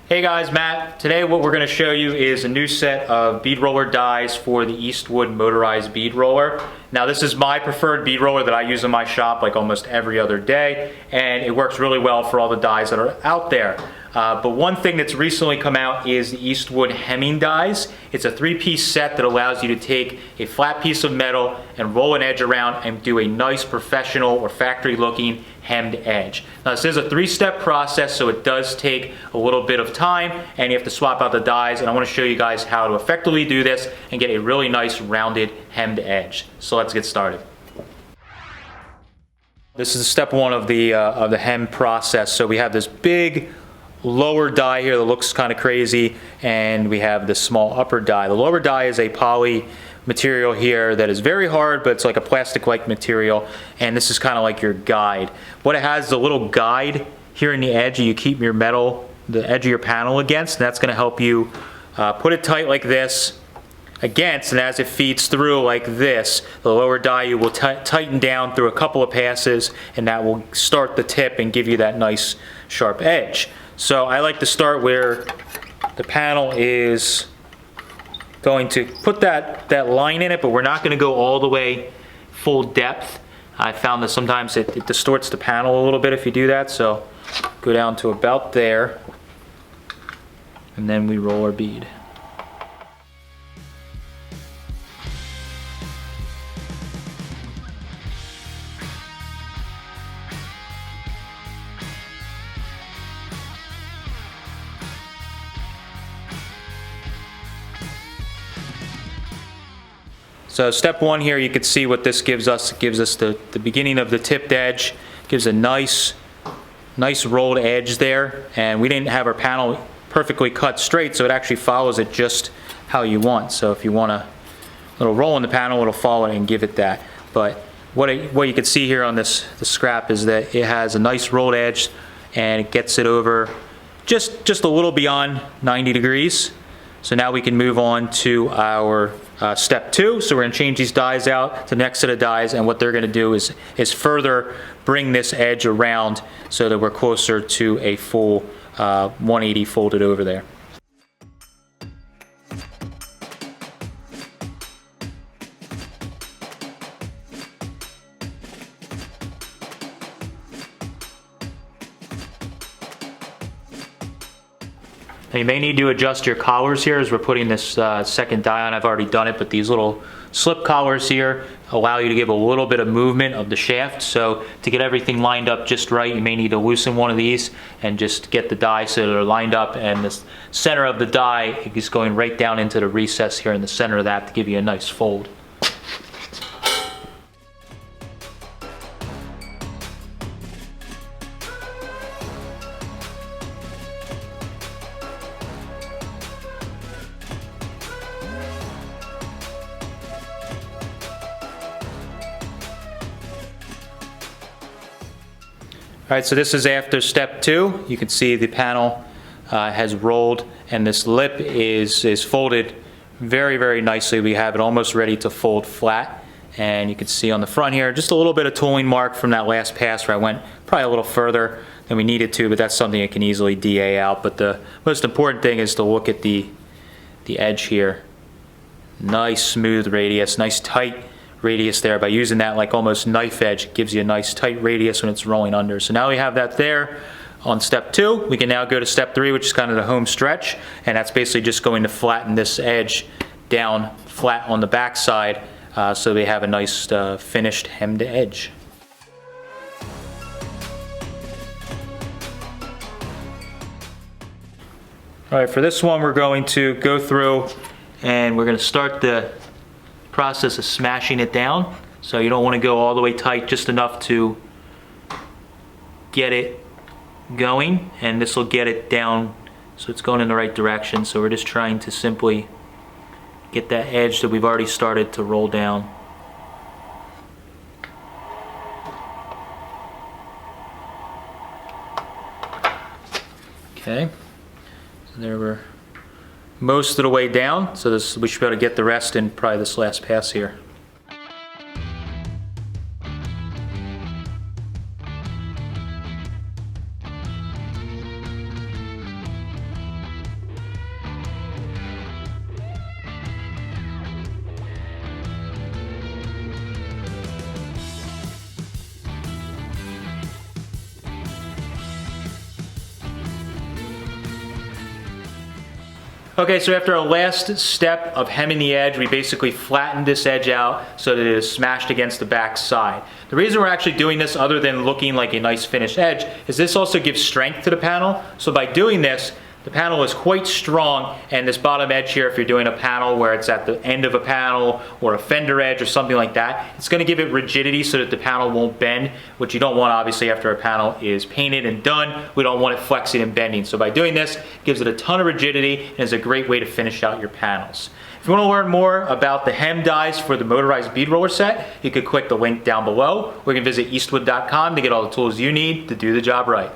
Hey guys, Matt. Today what we're going to show you is a new set of bead roller dies for the Eastwood Motorized Bead Roller. Now this is my preferred bead roller that I use in my shop like almost every other day, and it works really well for all the dies that are out there. But one thing that's recently come out is the Eastwood hemming dies. It's a 3-piece set that allows you to take a flat piece of metal and roll an edge around and do a nice professional or factory looking hemmed edge. Now this is a 3-step process, so it does take a little bit of time and you have to swap out the dies, and I want to show you guys how to effectively do this and get a really nice rounded hemmed edge. So let's get started. This is step one of the hem process. So we have this big lower die here that looks kind of crazy, and we have this small upper die. The lower die is a poly material here that is very hard, but it's like a plastic-like material, and this is kind of like your guide. What it has is a little guide here in the edge you keep your metal, the edge of your panel against, and that's going to help you put it tight like this against, and as it feeds through like this, the lower die you will tighten down through a couple of passes, and that will start the tip and give you that nice sharp edge. So I like to start where the panel is going to put that line in it, but we're not going to go all the way full depth. I found that sometimes it distorts the panel a little bit if you do that, so go down to about there, and then we roll our bead. So step one here, you can see what this gives us. It gives us the beginning of the tipped edge, gives a nice rolled edge there, and we didn't have our panel perfectly cut straight, so it actually follows it just how you want. So if you want a little roll in the panel, it'll follow it and give it that. But what you can see here on the scrap is that it has a nice rolled edge, and it gets it over just a little beyond 90 degrees. So now we can move on to our step two. So we're going to change these dies out to the next set of dies, and what they're going to do is further bring this edge around so that we're closer to a full 180 folded over there. Now you may need to adjust your collars here as we're putting this second die on. I've already done it, but these little slip collars here allow you to give a little bit of movement of the shaft. So to get everything lined up just right, you may need to loosen one of these and just get the die so they're lined up, and the center of the die is going right down into the recess here in the center of that to give you a nice fold. All right, so this is after step two. You can see the panel has rolled, and this lip is folded very, very nicely. We have it almost ready to fold flat, and you can see on the front here just a little bit of tooling mark from that last pass where I went probably a little further than we needed to, but that's something that can easily DA out. But the most important thing is to look at the edge here. Nice smooth radius, nice tight radius there. By using that like almost knife edge, it gives you a nice tight radius when it's rolling under. So now we have that there on step two. We can now go to step three, which is kind of the home stretch, and that's basically just going to flatten this edge down flat on the back side so we have a nice finished hemmed edge. All right, for this one we're going to go through and we're going to start the process of smashing it down. So you don't want to go all the way tight, just enough to get it going, and this will get it down so it's going in the right direction. So we're just trying to simply get that edge that we've already started to roll down. Okay, so there we're most of the way down, so we should be able to get the rest in probably this last pass here. Okay, so after our last step of hemming the edge, we basically flattened this edge out so that it is smashed against the back side. The reason we're actually doing this, other than looking like a nice finished edge, is this also gives strength to the panel. So by doing this, the panel is quite strong, and this bottom edge here, if you're doing a panel where it's at the end of a panel or a fender edge or something like that, it's going to give it rigidity so that the panel won't bend, which you don't want obviously after a panel is painted and done. We don't want it flexing and bending. So by doing this, it gives it a ton of rigidity and is a great way to finish out your panels. If you want to learn more about the hem dies for the motorized bead roller set, you could click the link down below, or you can visit eastwood.com to get all the tools you need to do the job right.